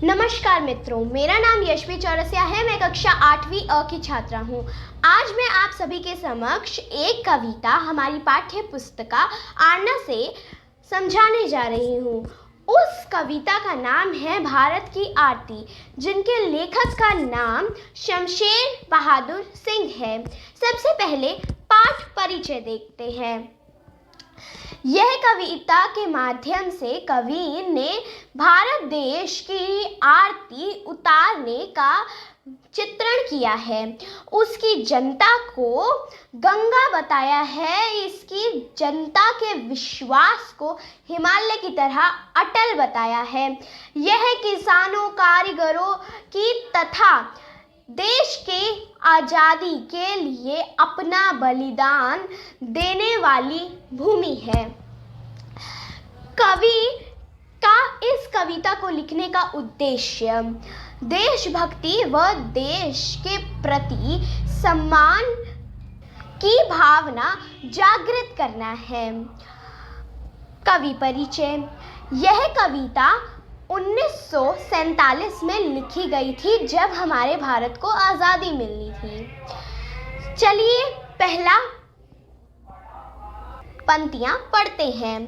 नमस्कार मित्रों, मेरा नाम यशवी चौरसिया है। मैं कक्षा 8वीं अ की छात्रा हूँ। आज मैं आप सभी के समक्ष एक कविता हमारी पाठ्य पुस्तिका आरना से समझाने जा रही हूँ। उस कविता का नाम है भारत की आरती, जिनके लेखक का नाम शमशेर बहादुर सिंह है। सबसे पहले पाठ परिचय देखते हैं। यह कविता के माध्यम से कवि ने भारत देश की आरती उतारने का चित्रण किया है। उसकी जनता को गंगा बताया है, इसकी जनता के विश्वास को हिमालय की तरह अटल बताया है। यह किसानों, कारीगरों की तथा देश के आज़ादी के लिए अपना बलिदान देने वाली भूमि है। कवि का इस कविता को लिखने का उद्देश्य देशभक्ति व देश के प्रति सम्मान की भावना जागृत करना है। कवि परिचय। यह कविता 1947 में लिखी गई थी, जब हमारे भारत को आज़ादी मिली थी। चलिए पहला पंक्तियां पढ़ते हैं।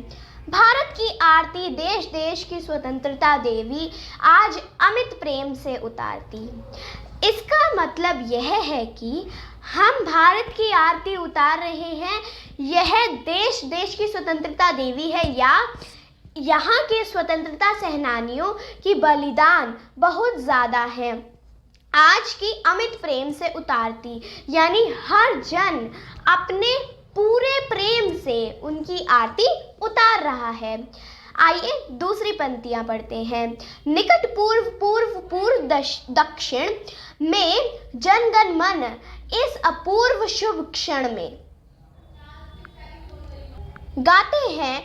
भारत की आरती देश देश की स्वतंत्रता देवी आज अमित प्रेम से उतारती। इसका मतलब यह है कि हम भारत की आरती उतार रहे हैं। यह देश देश की स्वतंत्रता देवी है, या यहाँ के स्वतंत्रता सेनानियों की बलिदान बहुत ज़्यादा है। आज की अमित प्रेम से उतारती, यानी हर जन अपने पूरे प्रेम से उनकी आरती उतार रहा है। आइए दूसरी पंक्तियां पढ़ते हैं। निकट पूर्व पूर्व पूर्व दक्षिण में जनगण मन इस अपूर्व शुभ क्षण में गाते हैं,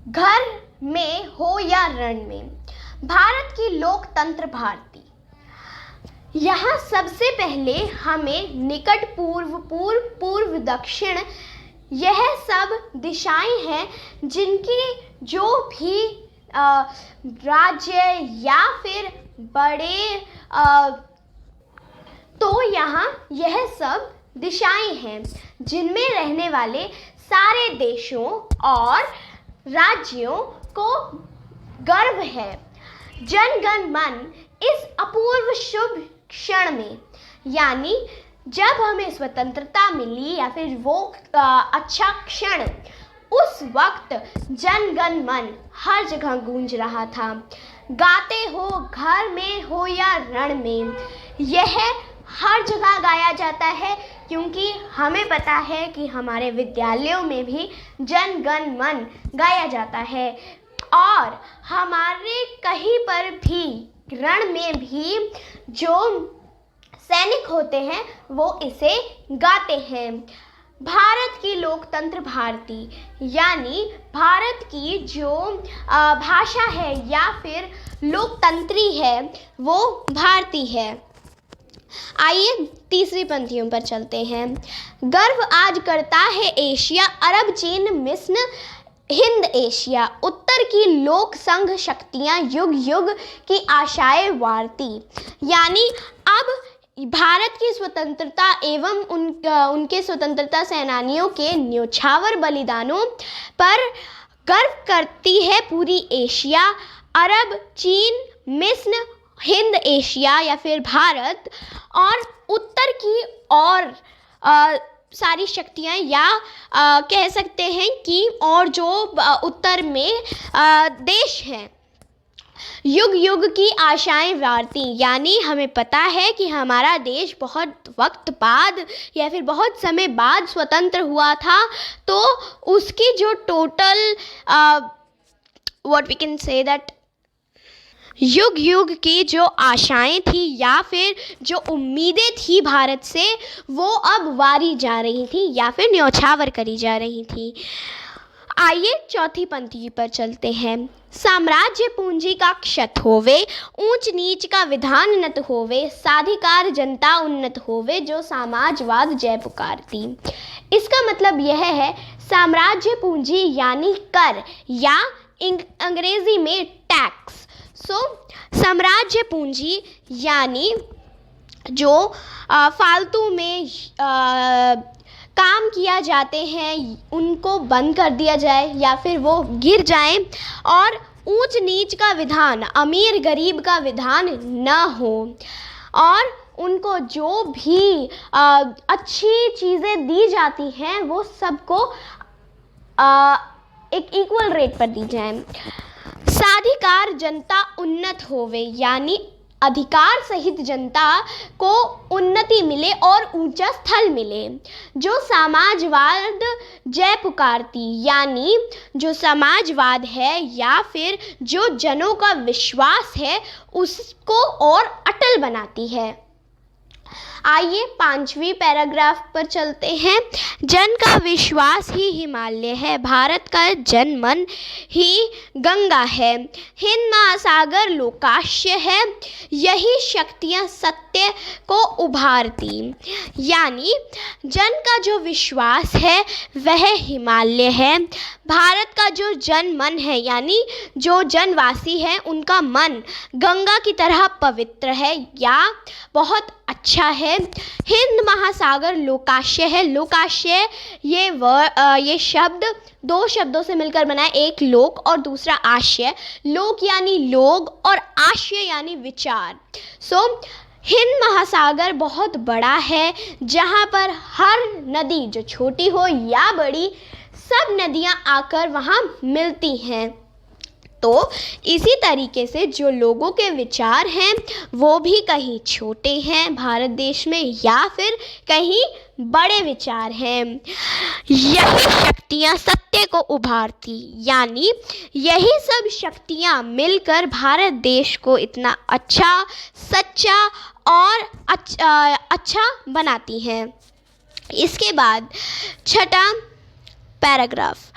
घर में हो या रण में। भारत की लोकतंत्र भारती। यहाँ सबसे पहले हमें निकट पूर्व पूर्व पूर्व दक्षिण, यह सब दिशाएं हैं जिनकी जो भी राज्य या फिर बड़े तो यहाँ यह सब दिशाएं हैं जिनमें रहने वाले सारे देशों और राज्यों को गर्व है। जनगण मन इस अपूर्व शुभ क्षण में, यानी जब हमें स्वतंत्रता मिली या फिर वो अच्छा क्षण, उस वक्त जनगण मन हर जगह गूंज रहा था। गाते हो घर में हो या रण में, यह हर जगह गाया जाता है, क्योंकि हमें पता है कि हमारे विद्यालयों में भी जनगण मन गाया जाता है, और हमारे कहीं पर भी रण में भी जो सैनिक होते हैं वो इसे गाते हैं। भारत की लोकतंत्र भारती, यानी भारत की जो भाषा है या फिर लोकतंत्री है वो भारती है। आइए तीसरी पंक्तियों पर चलते हैं। गर्व आज करता है एशिया, अरब चीन मिस्र हिंद एशिया। उत्तर की लोक संघ शक्तियाँ युग युग की आशाएं वारती। यानी अब भारत की स्वतंत्रता एवं उनके स्वतंत्रता सेनानियों के न्योछावर बलिदानों पर गर्व करती है पूरी एशिया। अरब चीन मिस्र हिंद एशिया या फिर भारत, और उत्तर की और सारी शक्तियाँ, या कह सकते हैं कि और जो उत्तर में देश हैं, युग युग की आशाएं वारती। यानी हमें पता है कि हमारा देश बहुत वक्त बाद या फिर बहुत समय बाद स्वतंत्र हुआ था, तो उसकी जो total what we can say that युग युग की जो आशाएं थी या फिर जो उम्मीदें थी भारत से, वो अब वारी जा रही थी या फिर न्योछावर करी जा रही थी। आइए चौथी पंक्ति पर चलते हैं। साम्राज्य पूंजी का क्षत होवे, ऊंच नीच का विधान नत होवे, साधिकार जनता उन्नत होवे, जो समाजवाद जय पुकारती। इसका मतलब यह है, साम्राज्य पूंजी यानी कर, या अंग्रेजी में टैक्स। साम्राज्य पूंजी यानी जो फालतू में काम किया जाते हैं उनको बंद कर दिया जाए या फिर वो गिर जाएं, और ऊंच नीच का विधान, अमीर गरीब का विधान न हो, और उनको जो भी अच्छी चीज़ें दी जाती हैं वो सबको एक इक्वल रेट पर दी जाए। साधिकार जनता उन्नत होवे यानी अधिकार सहित जनता को उन्नति मिले और ऊंचा स्थल मिले। जो समाजवाद जय पुकारती यानी जो समाजवाद है या फिर जो जनों का विश्वास है उसको और अटल बनाती है। आइए 5वीं पैराग्राफ पर चलते हैं। जन का विश्वास ही हिमालय है, भारत का जनमन ही गंगा है, हिंद महासागर लोकाश्य है, यही शक्तियाँ सत्य को उभारती। यानी जन का जो विश्वास है वह हिमालय है, भारत का जो जनमन है यानी जो जनवासी है उनका मन गंगा की तरह पवित्र है या बहुत अच्छा है। हिंद महासागर लोकाश्य है। लोकाश्य ये शब्द 2 शब्दों से मिलकर बना है, एक लोक और दूसरा आशय। लोक यानी लोग और आशय यानी विचार। हिंद महासागर बहुत बड़ा है जहाँ पर हर नदी जो छोटी हो या बड़ी सब नदियाँ आकर वहाँ मिलती हैं। तो इसी तरीके से जो लोगों के विचार हैं वो भी कहीं छोटे हैं भारत देश में या फिर कहीं बड़े विचार हैं। यही शक्तियाँ सत्य को उभारती यानी यही सब शक्तियाँ मिलकर भारत देश को इतना अच्छा, सच्चा और अच्छा बनाती हैं। इसके बाद 6वां पैराग्राफ।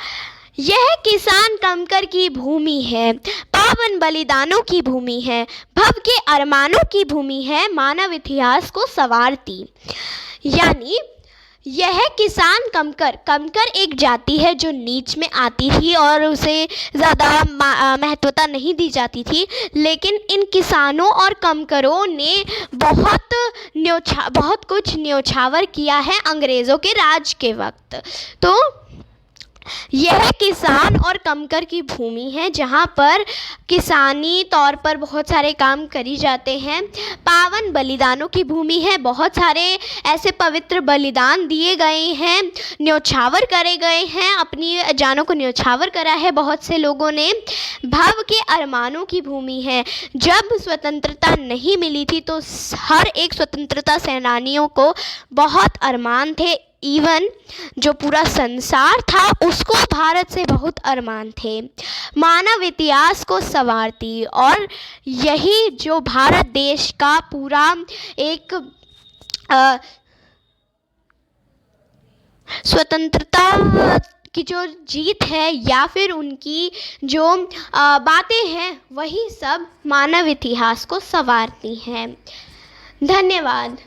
यह किसान कंकर की भूमि है, पावन बलिदानों की भूमि है, भव के अरमानों की भूमि है, मानव इतिहास को संवारती। यानी यह किसान कंकर एक जाति है जो नीच में आती थी और उसे ज़्यादा महत्वता नहीं दी जाती थी, लेकिन इन किसानों और कंकरों ने बहुत कुछ न्योछावर किया है अंग्रेज़ों के राज के वक्त। तो यह किसान और कंकर की भूमि है जहाँ पर किसानी तौर पर बहुत सारे काम करी जाते हैं। पावन बलिदानों की भूमि है, बहुत सारे ऐसे पवित्र बलिदान दिए गए हैं, न्योछावर करे गए हैं, अपनी जानों को न्योछावर करा है बहुत से लोगों ने। भव के अरमानों की भूमि है, जब स्वतंत्रता नहीं मिली थी तो हर एक स्वतंत्रता सेनानियों को बहुत अरमान थे, इवन जो पूरा संसार था उसको भारत से बहुत अरमान थे। मानव इतिहास को संवारती, और यही जो भारत देश का पूरा एक स्वतंत्रता की जो जीत है या फिर उनकी जो बातें हैं वही सब मानव इतिहास को संवारती हैं। धन्यवाद।